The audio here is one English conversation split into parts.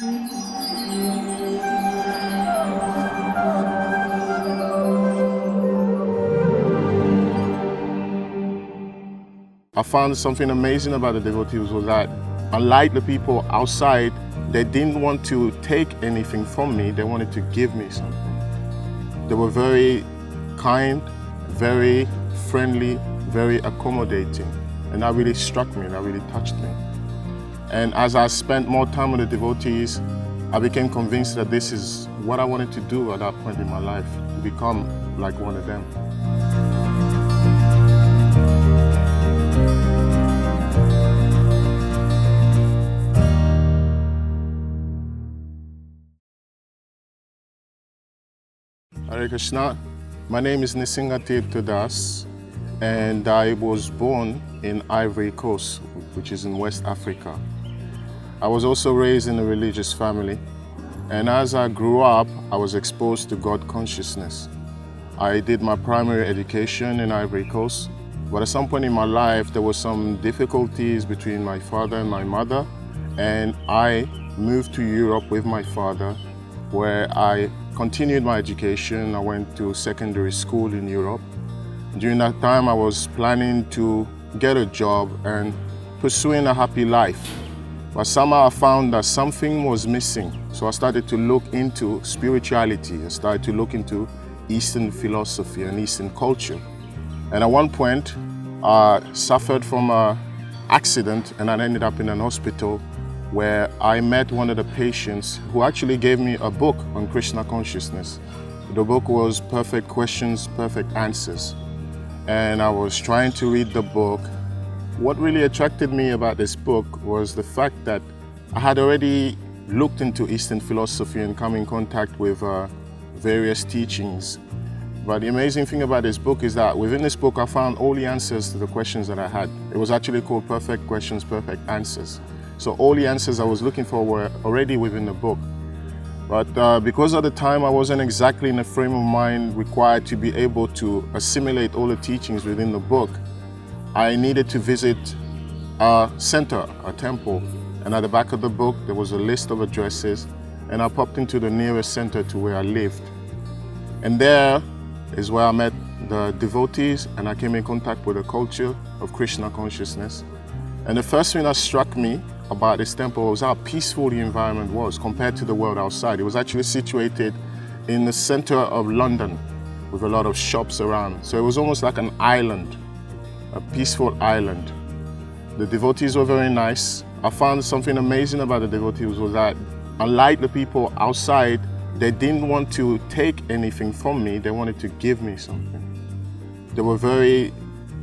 I found something amazing about the devotees was that, unlike the people outside, they didn't want to take anything from me, they wanted to give me something. They were very kind, very friendly, very accommodating. And that really struck me, that really touched me. And as I spent more time with the devotees, I became convinced that this is what I wanted to do at that point in my life, to become like one of them. Hare Krishna. My name is Tirtha, and I was born in Ivory Coast, which is in West Africa. I was also raised in a religious family, and as I grew up, I was exposed to God consciousness. I did my primary education in Ivory Coast, but at some point in my life, there were some difficulties between my father and my mother, and I moved to Europe with my father, where I continued my education. I went to secondary school in Europe. During that time, I was planning to get a job and pursuing a happy life. But somehow I found that something was missing. So I started to look into spirituality. I started to look into Eastern philosophy and Eastern culture. And at one point, I suffered from an accident and I ended up in an hospital where I met one of the patients who actually gave me a book on Krishna Consciousness. The book was Perfect Questions, Perfect Answers. And I was trying to read the book. What really attracted me about this book was the fact that I had already looked into Eastern philosophy and come in contact with various teachings. But the amazing thing about this book is that within this book I found all the answers to the questions that I had. It was actually called Perfect Questions, Perfect Answers. So all the answers I was looking for were already within the book. But because of the time, I wasn't exactly in the frame of mind required to be able to assimilate all the teachings within the book. I needed to visit a center, a temple, and at the back of the book there was a list of addresses, and I popped into the nearest center to where I lived. And there is where I met the devotees, and I came in contact with the culture of Krishna Consciousness. And the first thing that struck me about this temple was how peaceful the environment was compared to the world outside. It was actually situated in the center of London with a lot of shops around. So it was almost like an island, a peaceful island. The devotees were very nice. I found something amazing about the devotees was that, unlike the people outside, they didn't want to take anything from me, they wanted to give me something. They were very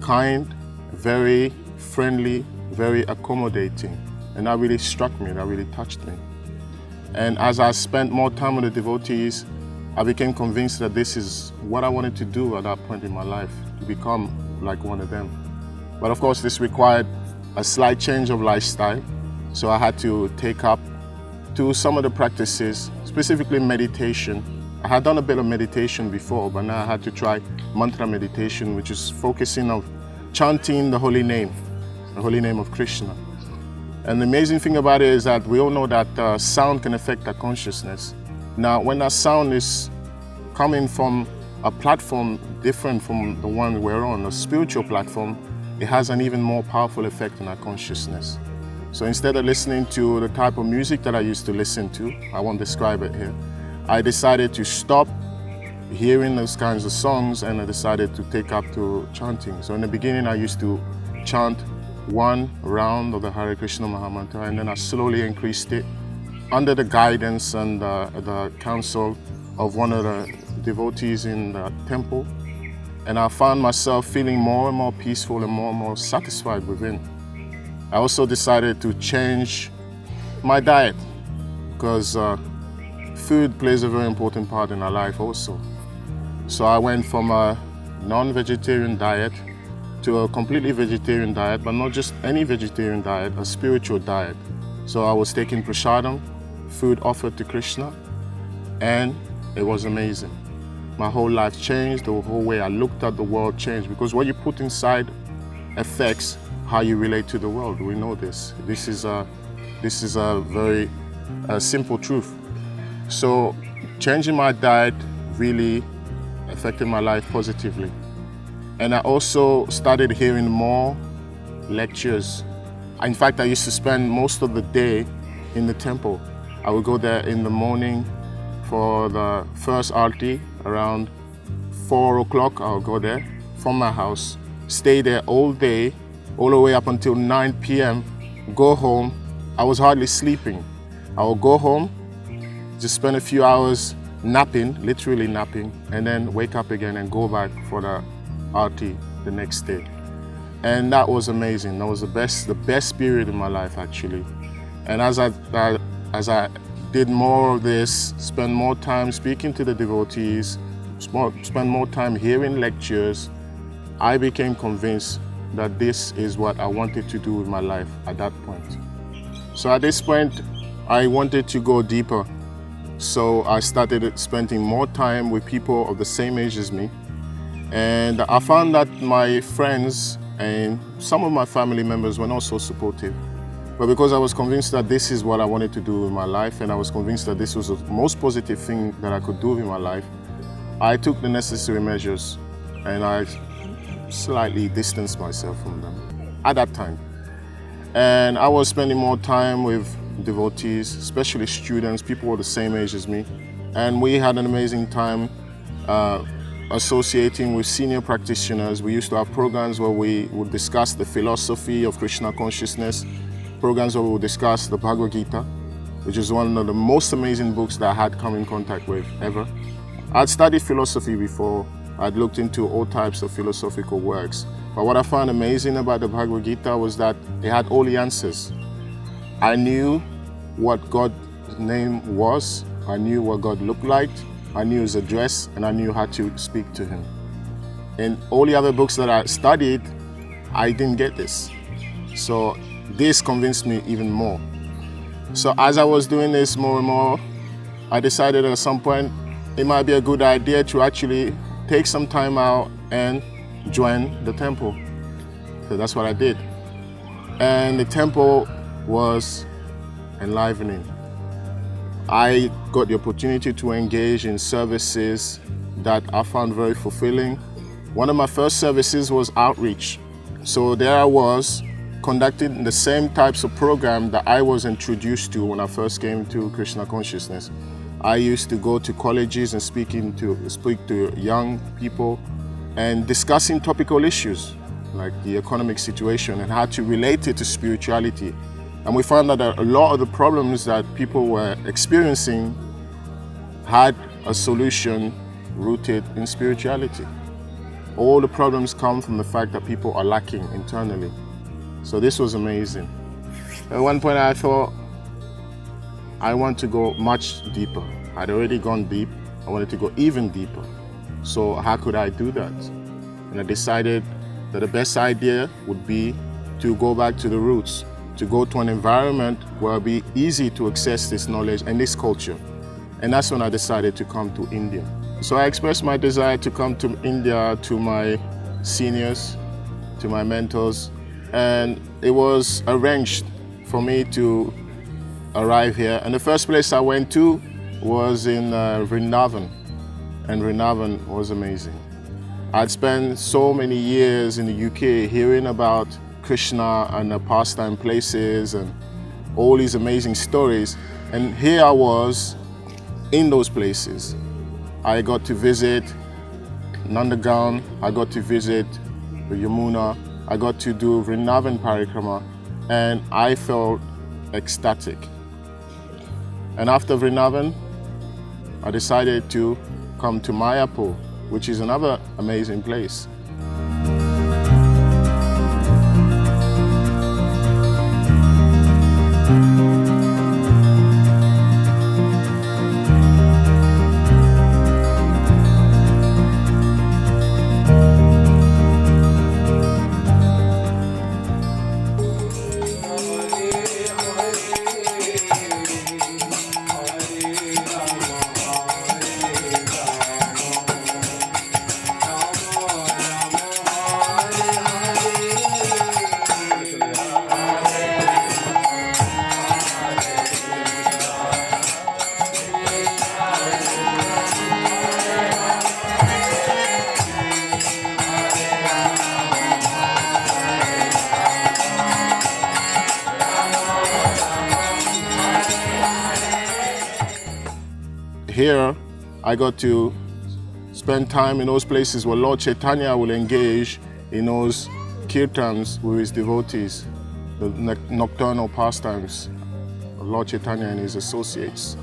kind, very friendly, very accommodating. And that really struck me, that really touched me. And as I spent more time with the devotees, I became convinced that this is what I wanted to do at that point in my life, to become like one of them. But of course, this required a slight change of lifestyle. So I had to take up to some of the practices, specifically meditation. I had done a bit of meditation before, but now I had to try mantra meditation, which is focusing on chanting the holy name of Krishna. And the amazing thing about it is that we all know that sound can affect our consciousness. Now, when that sound is coming from a platform different from the one we're on, a spiritual platform, it has an even more powerful effect on our consciousness. So instead of listening to the type of music that I used to listen to, I won't describe it here, I decided to stop hearing those kinds of songs and I decided to take up to chanting. So in the beginning, I used to chant one round of the Hare Krishna Mahamantra, and then I slowly increased it under the guidance and the counsel of one of the devotees in the temple. And I found myself feeling more and more peaceful and more satisfied within. I also decided to change my diet because food plays a very important part in our life also. So I went from a non-vegetarian diet to a completely vegetarian diet, but not just any vegetarian diet, a spiritual diet. So I was taking prasadam, food offered to Krishna, and it was amazing. My whole life changed, the whole way I looked at the world changed, because what you put inside affects how you relate to the world. We know this. This is a very a simple truth. So changing my diet really affected my life positively. And I also started hearing more lectures. In fact, I used to spend most of the day in the temple. I would go there in the morning for the first arti around 4 o'clock. I'll go there from my house, stay there all day, all the way up until 9 p.m., go home. I was hardly sleeping. I would go home, just spend a few hours napping, literally napping, and then wake up again and go back for the arti the next day. And that was amazing. That was the best period in my life, actually. And as I did more of this, spend more time speaking to the devotees, spend more time hearing lectures, I became convinced that this is what I wanted to do with my life at that point. So at this point, I wanted to go deeper. So I started spending more time with people of the same age as me. And I found that my friends and some of my family members were not so supportive. But because I was convinced that this is what I wanted to do with my life, and I was convinced that this was the most positive thing that I could do with my life, I took the necessary measures and I slightly distanced myself from them at that time. And I was spending more time with devotees, especially students, people were the same age as me. And we had an amazing time associating with senior practitioners. We used to have programs where we would discuss the philosophy of Krishna Consciousness, programs where we would discuss the Bhagavad Gita, which is one of the most amazing books that I had come in contact with ever. I'd studied philosophy before. I'd looked into all types of philosophical works. But what I found amazing about the Bhagavad Gita was that it had all the answers. I knew what God's name was, I knew what God looked like, I knew his address, and I knew how to speak to him. In all the other books that I studied, I didn't get this. So this convinced me even more. So as I was doing this more and more, I decided at some point it might be a good idea to actually take some time out and join the temple. So that's what I did. And the temple was enlivening. I got the opportunity to engage in services that I found very fulfilling. One of my first services was outreach. So there I was conducting the same types of program that I was introduced to when I first came to Krishna Consciousness. I used to go to colleges and speak to young people and discussing topical issues like the economic situation and how to relate it to spirituality. And we found that a lot of the problems that people were experiencing had a solution rooted in spirituality. All the problems come from the fact that people are lacking internally. So this was amazing. At one point I thought, I want to go much deeper. I'd already gone deep. I wanted to go even deeper. So how could I do that? And I decided that the best idea would be to go back to the roots, to go to an environment where it would be easy to access this knowledge and this culture. And that's when I decided to come to India. So I expressed my desire to come to India to my seniors, to my mentors, and it was arranged for me to arrive here. And the first place I went to was in Vrindavan, and Vrindavan was amazing. I'd spent so many years in the UK hearing about Krishna and the pastime places and all these amazing stories, and here I was in those places. I got to visit Nandagan, I got to visit the Yamuna, I got to do Vrindavan Parikrama, and I felt ecstatic. And after Vrindavan, I decided to come to Mayapur, which is another amazing place. here I got to spend time in those places where Lord Chaitanya will engage in those kirtans with his devotees, the nocturnal pastimes of Lord Chaitanya and his associates.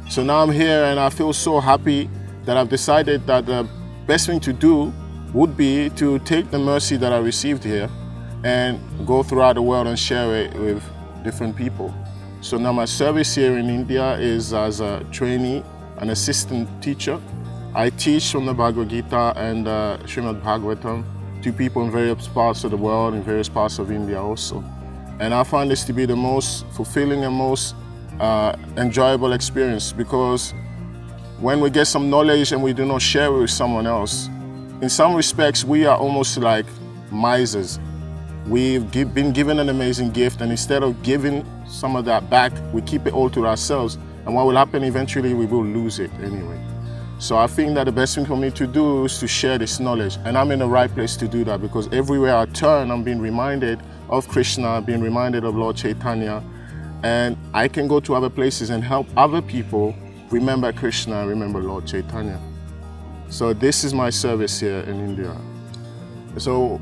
So now I'm here and I feel so happy that I've decided that the best thing to do would be to take the mercy that I received here and go throughout the world and share it with different people. So now my service here in India is as a trainee, an assistant teacher. I teach from the Bhagavad Gita and Srimad Bhagavatam to people in various parts of the world, in various parts of India also. And I find this to be the most fulfilling and most enjoyable experience, because when we get some knowledge and we do not share it with someone else, in some respects we are almost like misers. We've been given an amazing gift, and instead of giving some of that back, we keep it all to ourselves. And what will happen eventually, we will lose it anyway. So I think that the best thing for me to do is to share this knowledge. And I'm in the right place to do that, because everywhere I turn, I'm being reminded of Krishna, being reminded of Lord Chaitanya. And I can go to other places and help other people remember Krishna and remember Lord Chaitanya. So this is my service here in India. So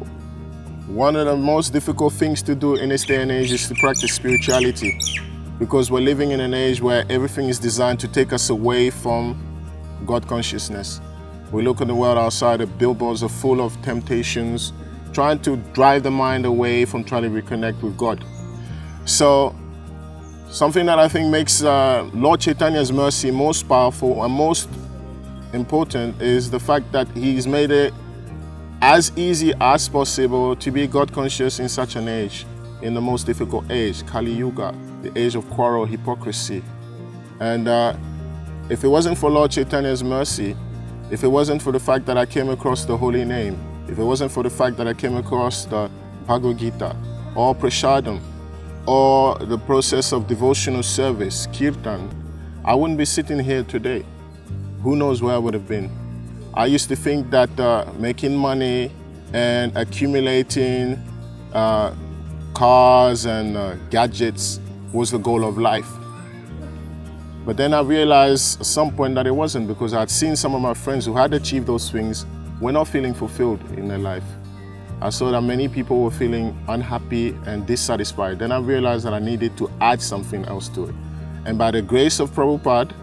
one of the most difficult things to do in this day and age is to practice spirituality, because we're living in an age where everything is designed to take us away from God consciousness. We look at the world outside, the billboards are full of temptations, trying to drive the mind away from trying to reconnect with God. So something that I think makes Lord Chaitanya's mercy most powerful and most important is the fact that he's made it as easy as possible to be God conscious in such an age, in the most difficult age, Kali Yuga, the age of quarrel, hypocrisy. And if it wasn't for Lord Chaitanya's mercy, if it wasn't for the fact that I came across the holy name, if it wasn't for the fact that I came across the Bhagavad Gita, or Prasadam, or the process of devotional service, Kirtan, I wouldn't be sitting here today. Who knows where I would have been. I used to think that making money and accumulating cars and gadgets was the goal of life. But then I realized at some point that it wasn't, because I had seen some of my friends who had achieved those things were not feeling fulfilled in their life. I saw that many people were feeling unhappy and dissatisfied. Then I realized that I needed to add something else to it. And by the grace of Prabhupada,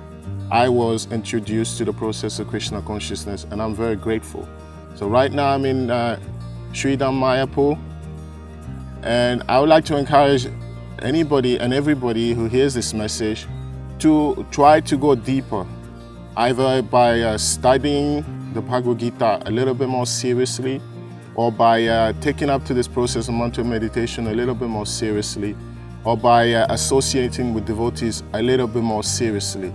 I was introduced to the process of Krishna Consciousness, and I'm very grateful. So right now I'm in Sridham Mayapur, and I would like to encourage anybody and everybody who hears this message to try to go deeper, either by studying the Bhagavad Gita a little bit more seriously, or by taking up to this process of mental meditation a little bit more seriously, or by associating with devotees a little bit more seriously.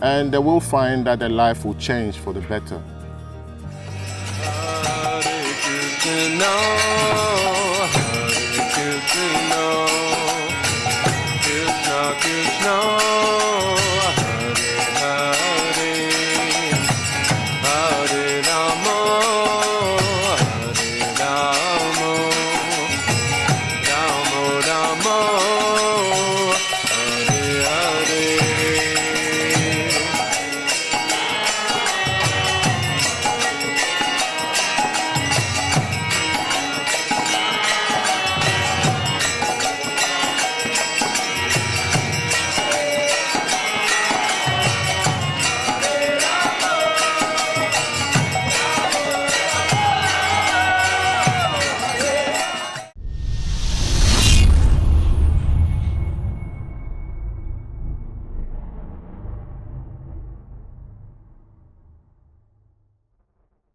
And they will find that their life will change for the better. Hare Krishna, Hare Krishna, Krishna Krishna.